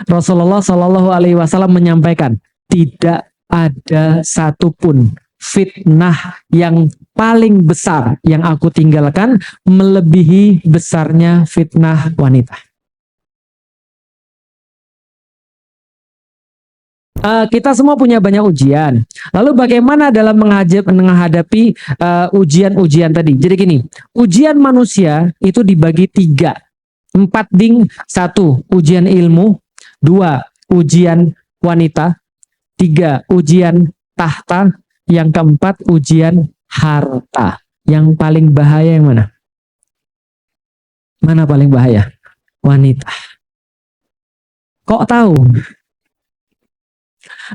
Rasulullah Shallallahu Alaihi Wasallam menyampaikan, tidak ada satupun fitnah yang paling besar yang aku tinggalkan melebihi besarnya fitnah wanita. Kita semua punya banyak ujian. Lalu bagaimana dalam menghadapi ujian-ujian tadi? Jadi gini, ujian manusia itu dibagi 3. 4 ding, 1 ujian ilmu, 2 ujian wanita, 3 ujian tahta, yang keempat ujian harta. Yang paling bahaya yang mana? Mana paling bahaya? Wanita. Kok tahu?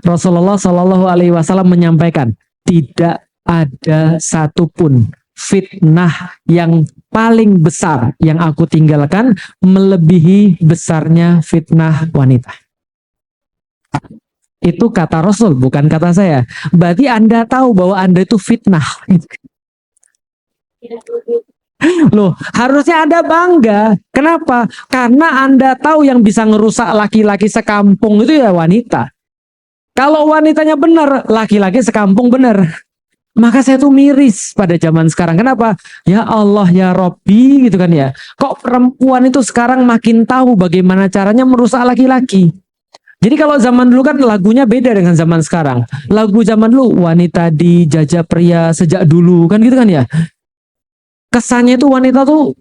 Rasulullah Shallallahu Alaihi Wasallam menyampaikan, tidak ada satupun fitnah yang paling besar yang aku tinggalkan melebihi besarnya fitnah wanita. Itu kata Rasul, bukan kata saya. Berarti Anda tahu bahwa Anda itu fitnah. Loh, harusnya Anda bangga. Kenapa? Karena Anda tahu yang bisa ngerusak laki-laki sekampung itu ya wanita. Kalau wanitanya benar, laki-laki sekampung benar. Maka saya tuh miris pada zaman sekarang. Kenapa? Ya Allah ya Robbi gitu kan ya. Kok perempuan itu sekarang makin tahu bagaimana caranya merusak laki-laki. Jadi kalau zaman dulu kan lagunya beda dengan zaman sekarang. Lagu zaman dulu wanita dijajah pria sejak dulu kan gitu kan ya. Kesannya itu wanita tuh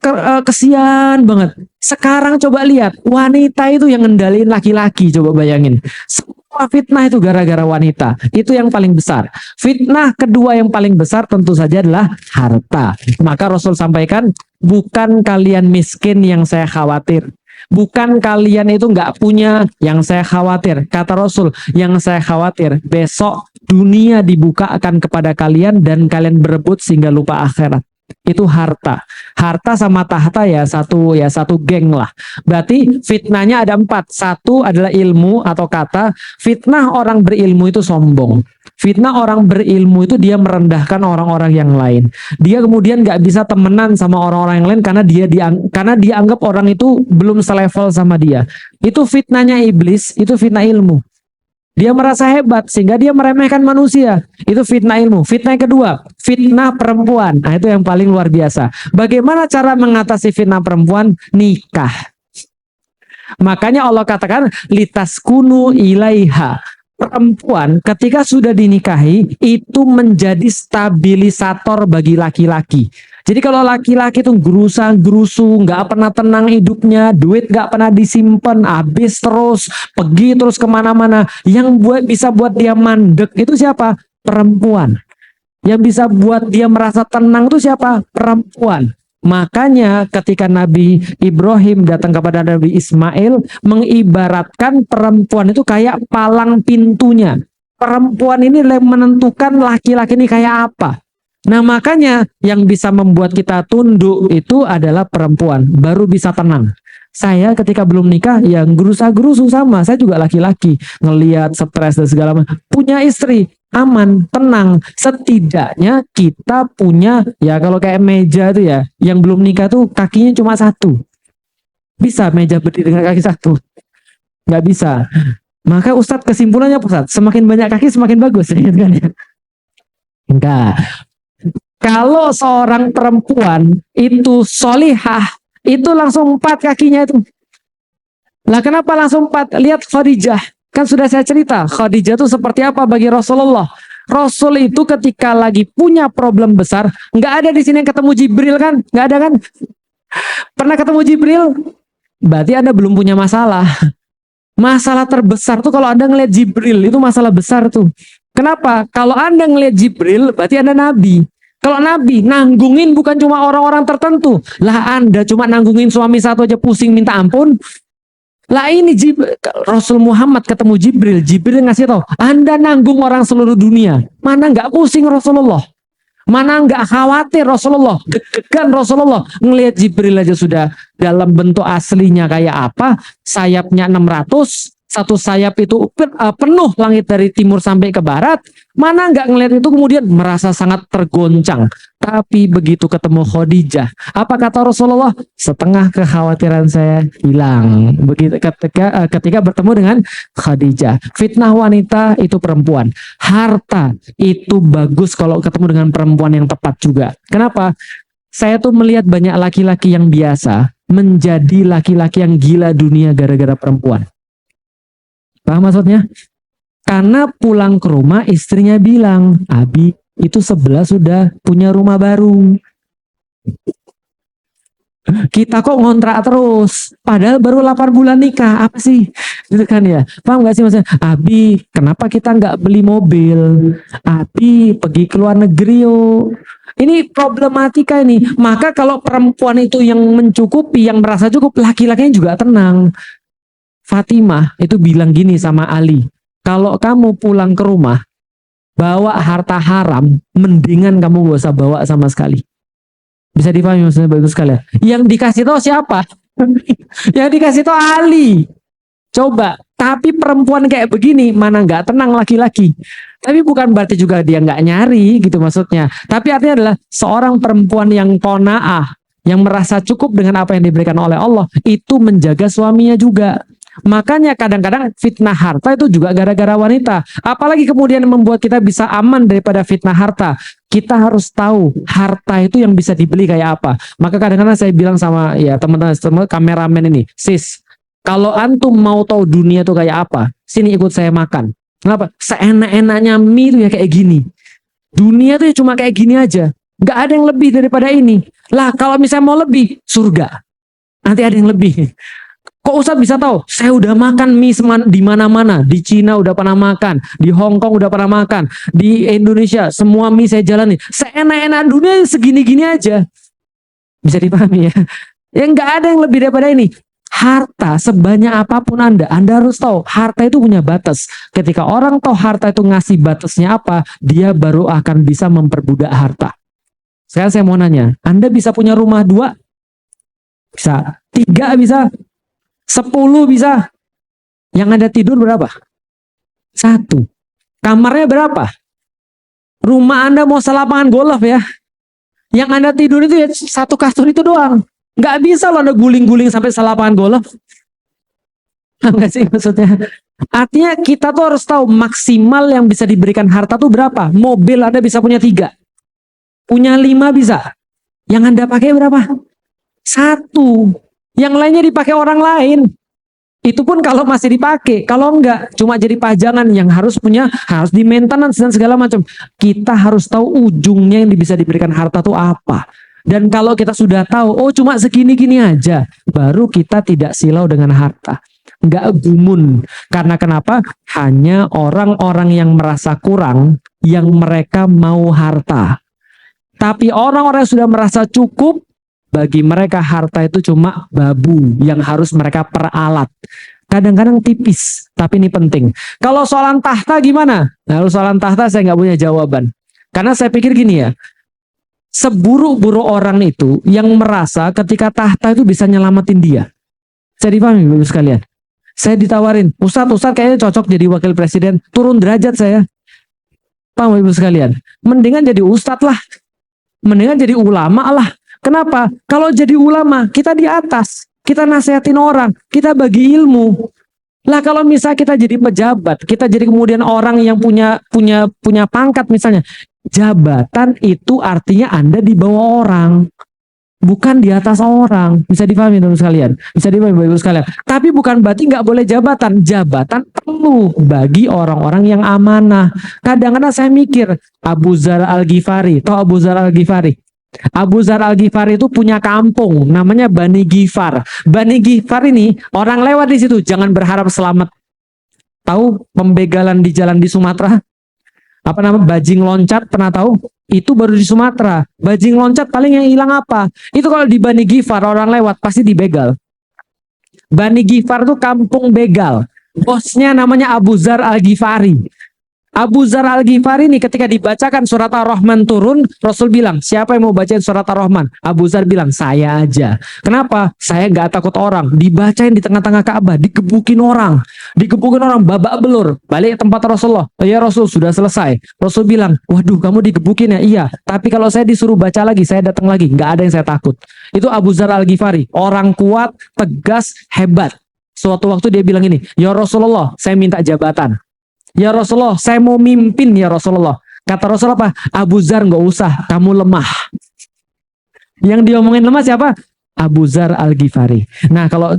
kesian banget. Sekarang coba lihat, wanita itu yang ngendalin laki-laki, coba bayangin. Semua fitnah itu gara-gara wanita. Itu yang paling besar. Fitnah kedua yang paling besar tentu saja adalah harta. Maka Rasul sampaikan, bukan kalian miskin yang saya khawatir. Bukan kalian itu nggak punya yang saya khawatir. Kata Rasul, yang saya khawatir besok dunia dibuka akan kepada kalian dan kalian berebut sehingga lupa akhirat. Itu harta. Harta sama tahta ya satu geng lah. Berarti fitnahnya ada 4. 1 adalah ilmu atau kata. Fitnah orang berilmu itu sombong. Fitnah orang berilmu itu dia merendahkan orang-orang yang lain. Dia kemudian nggak bisa temenan sama orang-orang yang lain karena dia anggap orang itu belum selevel sama dia. Itu fitnahnya iblis, itu fitnah ilmu. Dia merasa hebat sehingga dia meremehkan manusia. Itu fitnah ilmu. Fitnah yang kedua, fitnah perempuan. Nah, itu yang paling luar biasa. Bagaimana cara mengatasi fitnah perempuan? Nikah. Makanya Allah katakan litaskunu ilaiha. Perempuan ketika sudah dinikahi itu menjadi stabilisator bagi laki-laki. Jadi kalau laki-laki itu gerusa-gerusu, nggak pernah tenang hidupnya, duit nggak pernah disimpan, habis terus, pergi terus kemana-mana. Yang bisa buat dia mandek itu siapa? Perempuan. Yang bisa buat dia merasa tenang itu siapa? Perempuan. Makanya ketika Nabi Ibrahim datang kepada Nabi Ismail, mengibaratkan perempuan itu kayak palang pintunya. Perempuan ini menentukan laki-laki ini kayak apa. Nah makanya yang bisa membuat kita tunduk itu adalah perempuan, baru bisa tenang. Saya ketika belum nikah yang gerusa-gerusu sama, saya juga laki-laki, ngelihat stres dan segala macam. Punya istri, aman, tenang. Setidaknya kita punya, ya kalau kayak meja itu ya, yang belum nikah tuh kakinya cuma 1. Bisa meja berdiri dengan kaki 1? Nggak bisa. Maka Ustadz kesimpulannya Ustadz, semakin banyak kaki semakin bagus. Enggak. Kalau seorang perempuan itu solihah, itu langsung 4 kakinya itu. Lah kenapa langsung 4? Lihat Khadijah. Kan sudah saya cerita, Khadijah itu seperti apa bagi Rasulullah. Rasul itu ketika lagi punya problem besar, nggak ada di sini yang ketemu Jibril kan? Nggak ada kan? Pernah ketemu Jibril? Berarti Anda belum punya masalah. Masalah terbesar tuh kalau Anda ngelihat Jibril, itu masalah besar tuh. Kenapa? Kalau Anda ngelihat Jibril, berarti Anda Nabi. Kalau Nabi nanggungin bukan cuma orang-orang tertentu. Lah Anda cuma nanggungin suami 1 aja pusing minta ampun. Lah ini Rasul Muhammad ketemu Jibril. Jibril ngasih tahu, Anda nanggung orang seluruh dunia. Mana nggak pusing Rasulullah? Mana nggak khawatir Rasulullah? Deg-degan Rasulullah. Ngelihat Jibril aja sudah dalam bentuk aslinya kayak apa? Sayapnya 600, satu sayap itu penuh langit dari timur sampai ke barat, mana nggak ngelihat itu kemudian merasa sangat tergoncang. Tapi begitu ketemu Khadijah, apa kata Rasulullah? Setengah kekhawatiran saya hilang. Begitu ketika bertemu dengan Khadijah. Fitnah wanita itu perempuan. Harta itu bagus kalau ketemu dengan perempuan yang tepat juga. Kenapa? Saya tuh melihat banyak laki-laki yang biasa menjadi laki-laki yang gila dunia gara-gara perempuan. Paham maksudnya? Karena pulang ke rumah istrinya bilang, Abi itu sebelah sudah punya rumah baru. Kita kok ngontrak terus, padahal baru 8 bulan nikah, apa sih? Gitu kan ya, paham gak sih maksudnya? Abi, kenapa kita nggak beli mobil? Abi, pergi ke luar negeri yuk. Ini problematika ini. Maka kalau perempuan itu yang mencukupi, yang merasa cukup, laki-lakinya juga tenang. Fatimah itu bilang gini sama Ali, kalau kamu pulang ke rumah, bawa harta haram, mendingan kamu gak usah bawa sama sekali. Bisa dipahami maksudnya bagus sekali. Yang dikasih tahu siapa? Yang dikasih tahu Ali. Coba, tapi perempuan kayak begini mana nggak tenang laki-laki. Tapi bukan berarti juga dia nggak nyari gitu maksudnya. Tapi artinya adalah seorang perempuan yang qanaah, yang merasa cukup dengan apa yang diberikan oleh Allah, itu menjaga suaminya juga. Makanya kadang-kadang fitnah harta itu juga gara-gara wanita. Apalagi kemudian membuat kita bisa aman daripada fitnah harta. Kita harus tahu harta itu yang bisa dibeli kayak apa. Maka kadang-kadang saya bilang sama ya teman-teman kameramen ini, sis, kalau antum mau tahu dunia itu kayak apa, sini ikut saya makan. Kenapa? Seenak-enaknya mie itu ya kayak gini. Dunia tuh cuma kayak gini aja. Nggak ada yang lebih daripada ini. Lah kalau misalnya mau lebih, surga. Nanti ada yang lebih. Kok Ustadz bisa tahu? Saya udah makan mie di mana-mana. Di Cina udah pernah makan, di Hong Kong udah pernah makan, di Indonesia semua mie saya jalani. Seenak-enak dunia segini-gini aja. Bisa dipahami ya? Ya nggak ada yang lebih daripada ini. Harta sebanyak apapun Anda harus tahu harta itu punya batas. Ketika orang tahu harta itu ngasih batasnya apa, dia baru akan bisa memperbudak harta. Sekarang saya mau nanya, Anda bisa punya rumah 2? Bisa. 3 bisa. 10 bisa. Yang Anda tidur berapa? 1. Kamarnya berapa? Rumah Anda mau selapangan golf ya. Yang Anda tidur itu ya 1 kasur itu doang. Nggak bisa loh Anda guling-guling sampai selapangan golf. Enggak sih maksudnya. Artinya kita tuh harus tahu maksimal yang bisa diberikan harta tuh berapa. Mobil Anda bisa punya 3. Punya 5 bisa. Yang Anda pakai berapa? 1. Yang lainnya dipakai orang lain. Itu pun kalau masih dipakai. Kalau enggak, cuma jadi pajangan yang harus di maintenance dan segala macam. Kita harus tahu ujungnya yang bisa diberikan harta itu apa. Dan kalau kita sudah tahu, oh cuma segini-gini aja, baru kita tidak silau dengan harta. Enggak gumun. Karena kenapa? Hanya orang-orang yang merasa kurang, yang mereka mau harta. Tapi orang-orang yang sudah merasa cukup, bagi mereka harta itu cuma babu yang harus mereka peralat. Kadang-kadang tipis, tapi ini penting. Kalau soalan tahta gimana? Nah, kalau soalan tahta saya nggak punya jawaban. Karena saya pikir gini ya, seburuk-buruk orang itu yang merasa ketika tahta itu bisa nyelamatin dia. Saya dipahami Bapak sekalian. Saya ditawarin, Ustadz kayaknya cocok jadi wakil presiden, turun derajat saya. Paham Ibu sekalian? Mendingan jadi ustadz lah. Mendingan jadi ulama lah. Kenapa? Kalau jadi ulama, kita di atas, kita nasihatin orang, kita bagi ilmu. Lah kalau misalnya kita jadi pejabat, kita jadi kemudian orang yang punya pangkat misalnya, jabatan itu artinya Anda di bawah orang, bukan di atas orang. Bisa dipahami teman sekalian? Bisa dipahami Bapak sekalian? Tapi bukan berarti nggak boleh jabatan. Jabatan perlu bagi orang-orang yang amanah. Kadang-kadang saya mikir Abu Dzar Al-Ghifari, tahu Abu Dzar Al-Ghifari? Abu Dzar Al-Ghifari itu punya kampung namanya Bani Ghifar. Bani Ghifar ini orang lewat di situ jangan berharap selamat. Tahu pembegalan di jalan di Sumatera? Apa nama bajing loncat, pernah tahu? Itu baru di Sumatera. Bajing loncat paling yang hilang apa? Itu kalau di Bani Ghifar orang lewat pasti dibegal. Bani Ghifar itu kampung begal. Bosnya namanya Abu Dzar Al-Ghifari. Abu Dzar Al-Ghifari ini ketika dibacakan surat Ar-Rahman turun, Rasul bilang, siapa yang mau bacain surat Ar-Rahman? Abu Dzar bilang, saya aja. Kenapa? Saya nggak takut orang. Dibacain di tengah-tengah Ka'bah, digebukin orang, babak belur. Balik ke tempat Rasulullah. Oh ya Rasul, sudah selesai. Rasul bilang, waduh kamu digebukin ya? Iya. Tapi kalau saya disuruh baca lagi, saya datang lagi. Nggak ada yang saya takut. Itu Abu Dzar Al-Ghifari. Orang kuat, tegas, hebat. Suatu waktu dia bilang ini, ya Rasulullah, saya minta jabatan. Ya Rasulullah, saya mau mimpin ya Rasulullah. Kata Rasulullah apa? Abu Dzar nggak usah, kamu lemah. Yang diomongin lemah siapa? Abu Dzar Al-Ghifari. Nah, kalau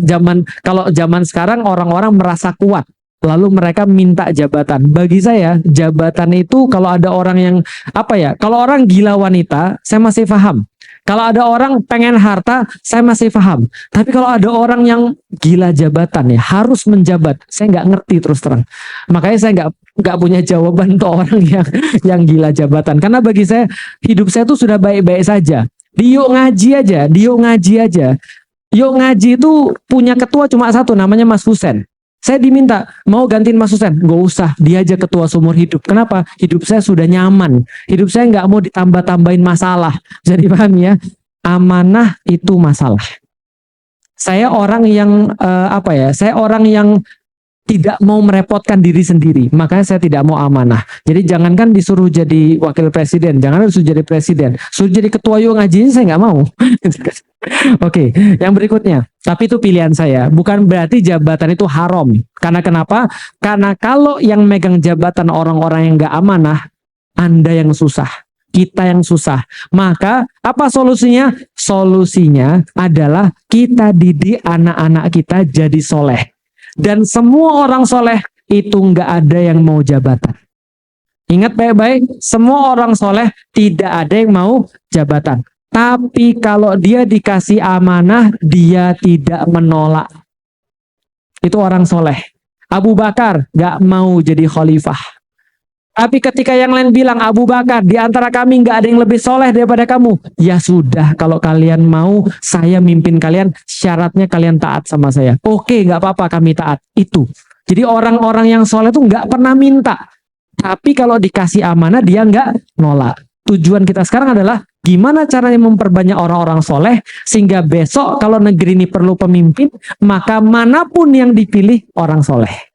zaman sekarang orang-orang merasa kuat, lalu mereka minta jabatan. Bagi saya, jabatan itu kalau ada orang yang apa ya? Kalau orang gila wanita, saya masih paham. Kalau ada orang pengen harta, saya masih paham. Tapi kalau ada orang yang gila jabatan ya, harus menjabat, saya nggak ngerti terus terang. Makanya saya nggak punya jawaban untuk orang yang gila jabatan. Karena bagi saya hidup saya tuh sudah baik-baik saja. Yuk ngaji aja, Yuk ngaji itu punya ketua cuma satu, namanya Mas Husen. Saya diminta, mau gantiin Mas Husen? Gak usah, dia aja ketua seumur hidup. Kenapa? Hidup saya sudah nyaman. Hidup saya nggak mau ditambah-tambahin masalah. Jadi paham ya? Amanah itu masalah. Saya orang yang Saya orang yang tidak mau merepotkan diri sendiri. Makanya saya tidak mau amanah. Jadi jangankan disuruh jadi wakil presiden, jangan disuruh jadi presiden, suruh jadi ketua yuk ngaji, saya nggak mau. Oke, yang berikutnya. Tapi itu pilihan saya. Bukan berarti jabatan itu haram. Karena kenapa? Karena kalau yang megang jabatan orang-orang yang nggak amanah, Anda yang susah, kita yang susah. Maka apa solusinya? Solusinya adalah kita didik anak-anak kita jadi soleh. Dan semua orang soleh itu nggak ada yang mau jabatan. Ingat baik-baik, semua orang soleh tidak ada yang mau jabatan. Tapi kalau dia dikasih amanah, dia tidak menolak. Itu orang soleh. Abu Bakar gak mau jadi khalifah. Tapi ketika yang lain bilang, Abu Bakar, di antara kami gak ada yang lebih soleh daripada kamu. Ya sudah, kalau kalian mau, saya mimpin kalian, syaratnya kalian taat sama saya. Oke, gak apa-apa kami taat. Itu. Jadi orang-orang yang soleh itu gak pernah minta. Tapi kalau dikasih amanah, dia gak nolak. Tujuan kita sekarang adalah gimana caranya memperbanyak orang-orang soleh sehingga besok kalau negeri ini perlu pemimpin, maka manapun yang dipilih orang soleh.